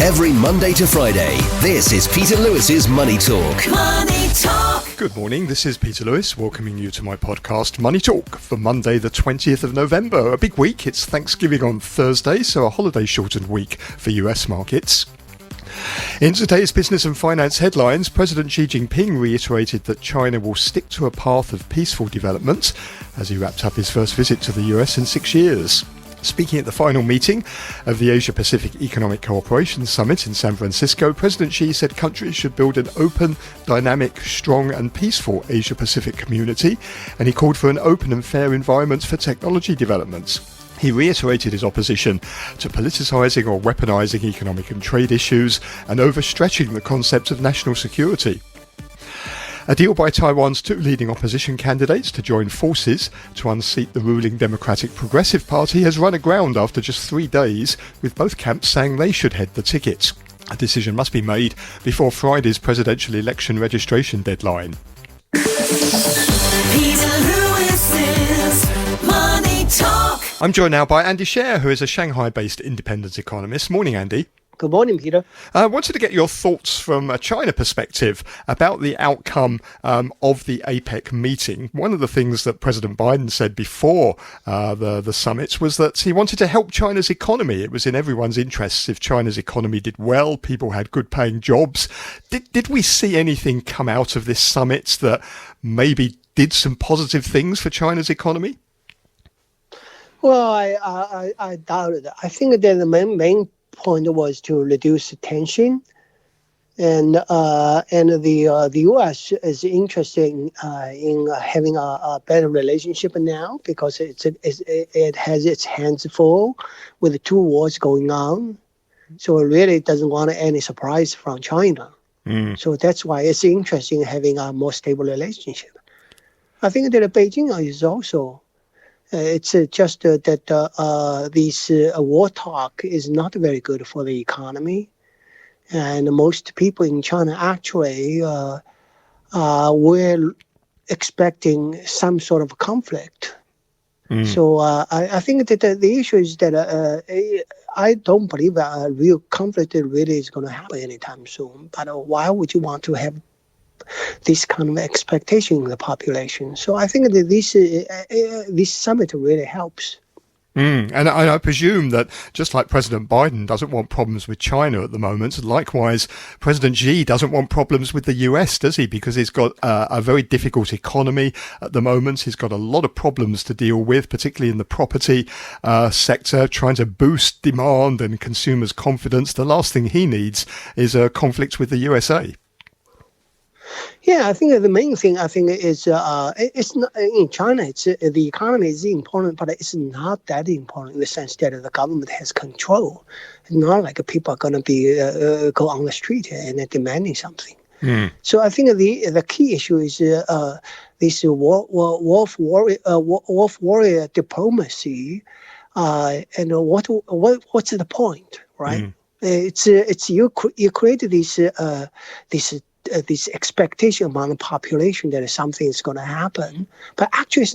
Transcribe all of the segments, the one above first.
Every Monday to Friday, this is Peter Lewis's Money Talk. Money Talk. Good morning, this is Peter Lewis welcoming you to my podcast Money Talk for Monday the 20th of November. A big week, it's Thanksgiving on Thursday, so a holiday shortened week for US markets. In today's business and finance headlines, President Xi Jinping reiterated that China will stick to a path of peaceful development as he wrapped up his first visit to the US in 6 years. Speaking at the final meeting of the Asia-Pacific Economic Cooperation Summit in San Francisco, President Xi said countries should build an open, dynamic, strong and peaceful Asia-Pacific community, and he called for an open and fair environment for technology developments. He reiterated his opposition to politicising or weaponising economic and trade issues and overstretching the concept of national security. A deal by Taiwan's two leading opposition candidates to join forces to unseat the ruling Democratic Progressive Party has run aground after just 3 days, with both camps saying they should head the ticket. A decision must be made before Friday's presidential election registration deadline. Peter Lewis's Money Talk. I'm joined now by Andy Scher, who is a Shanghai-based independent economist. Morning, Andy. Good morning, Peter. I wanted to get your thoughts from a China perspective about the outcome of the APEC meeting. One of the things that President Biden said before the summit was that he wanted to help China's economy. It was in everyone's interests if China's economy did well, people had good paying jobs. Did we see anything come out of this summit that maybe did some positive things for China's economy? Well, I doubt it. I think that the main point was to reduce tension, and the U.S. is interested in having a better relationship now because it has its hands full with the two wars going on, so it really doesn't want any surprise from China. So that's why it's interesting having a more stable relationship. I think that Beijing is also. It's just that this war talk is not very good for the economy. And most people in China actually were expecting some sort of conflict. So I think that the issue is that I don't believe a real conflict really is going to happen anytime soon. But why would you want to have this kind of expectation in the population? So I think that this summit really helps. And I presume that just like President Biden doesn't want problems with China at the moment, likewise, President Xi doesn't want problems with the US, does he? Because he's got a very difficult economy at the moment. He's got a lot of problems to deal with, particularly in the property sector, trying to boost demand and consumers' confidence. The last thing he needs is a conflict with the USA. Yeah, I think the main thing is it's not in China. It's the economy is important, but it's not that important in the sense that the government has control. It's not like people are going to be go on the street and demanding something. So I think the key issue is this wolf warrior diplomacy, and what's the point, right? It's you created this expectation among the population that something is going to happen, but actually it's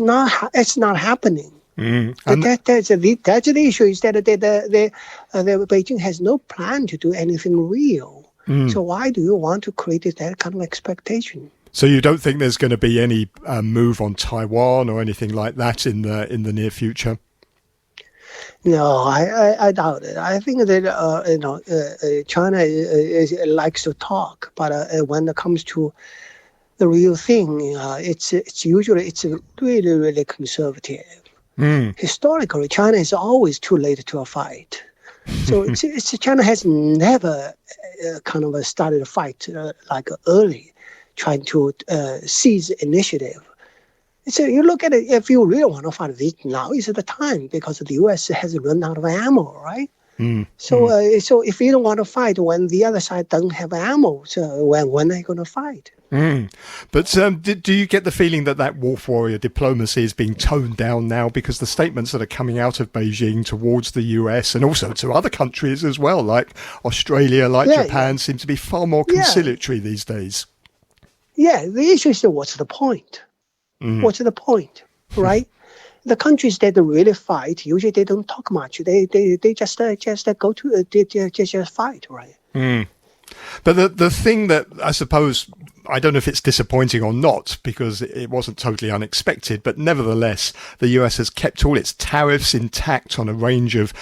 not happening. That's the issue, is that the Beijing has no plan to do anything real. So why do you want to create that kind of expectation? So you don't think there's going to be any move on Taiwan or anything like that in the near future? No, I doubt it. I think that China likes to talk, but when it comes to the real thing, it's usually really conservative. Historically, China is always too late to a fight. So China has never kind of started a fight like early, trying to seize initiative. So you look at it, if you really want to fight this, now is the time, because the U.S. has run out of ammo, right? So if you don't want to fight when the other side doesn't have ammo, so when are you going to fight? But do you get the feeling that wolf warrior diplomacy is being toned down now, because the statements that are coming out of Beijing towards the US and also to other countries as well, like Australia, like Japan, seem to be far more conciliatory these days? Yeah, the issue is what's the point? What's the point, right? The countries that really fight, usually they don't talk much. They just go to just fight, right? But the thing that I suppose, I don't know if it's disappointing or not, because it wasn't totally unexpected, but nevertheless, the US has kept all its tariffs intact on a range of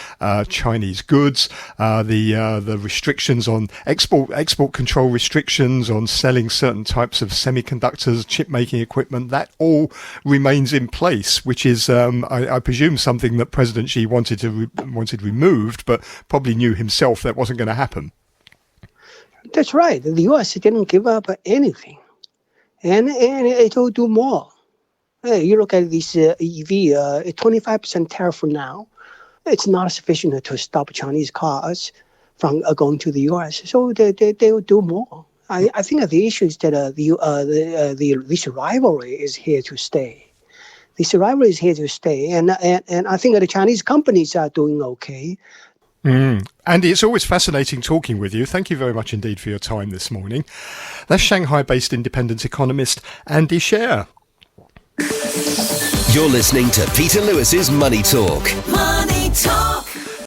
Chinese goods. The restrictions on export control restrictions on selling certain types of semiconductors, chip making equipment, that all remains in place, which is, I presume, something that President Xi wanted removed, but probably knew himself that wasn't going to happen. That's right. The U.S. didn't give up anything, and it will do more. You look at this EV, 25% tariff for now. It's not sufficient to stop Chinese cars from going to the U.S. So they will do more. I think the issue is that this rivalry is here to stay. This rivalry is here to stay, and I think that the Chinese companies are doing okay. Andy, it's always fascinating talking with you. Thank you very much indeed for your time this morning. That's Shanghai-based independent economist Andy Scher. You're listening to Peter Lewis's Money Talk. Money